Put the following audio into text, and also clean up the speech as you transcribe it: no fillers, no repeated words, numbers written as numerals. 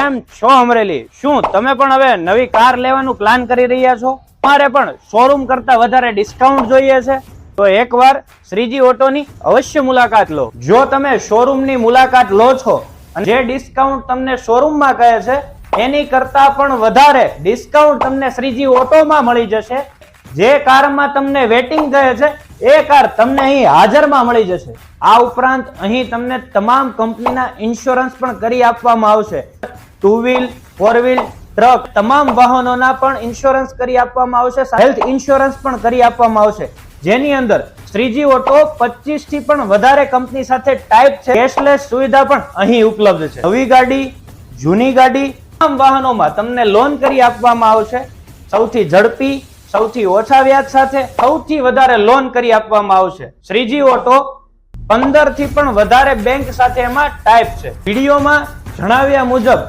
કેમ છો અમરેલી? શું તમે પણ હવે નવી કાર લેવાનું પ્લાન કરી રહ્યા છો? તમારે પણ શોરૂમ કરતા વધારે ડિસ્કાઉન્ટ જોઈએ છે? તો એકવાર શ્રીજી ઓટોની અવશ્ય મુલાકાત લો. જો તમે શોરૂમની મુલાકાત લો છો અને જે ડિસ્કાઉન્ટ તમને શોરૂમમાં કહે છે એની કરતા પણ વધારે ડિસ્કાઉન્ટ તમને શ્રીજી ઓટોમાં મળી જશે. જે કારમાં તમને વેટિંગ કહે છે એ કાર તમને અહીં હાજરમાં મળી જશે. આ ઉપરાંત અહીં તમને તમામ કંપનીના ઇન્સ્યોરન્સ પણ કરી આપવામાં આવશે. 2 વ્હીલ 4 વ્હીલ ટ્રક તમામ વાહનોના પણ ઇન્સ્યોરન્સ કરી આપવામાં આવશે. હેલ્થ ઇન્સ્યોરન્સ પણ કરી આપવામાં આવશે, જેની અંદર શ્રીજી ઓટો 25 થી પણ વધારે કંપની સાથે ટાઈપ છે. કેશલેસ સુવિધા પણ અહીં ઉપલબ્ધ છે. નવી ગાડી, જૂની ગાડી તમામ વાહનોમાં તમને લોન કરી આપવામાં આવશે. સૌથી ઝડપી, સૌથી ઓછા વ્યાજ સાથે સૌથી વધારે લોન કરી આપવામાં આવશે. શ્રીજી ઓટો 15 થી પણ વધારે બેંક સાથે એમાં ટાઈપ છે. વિડીયોમાં જણાવ્યા મુજબ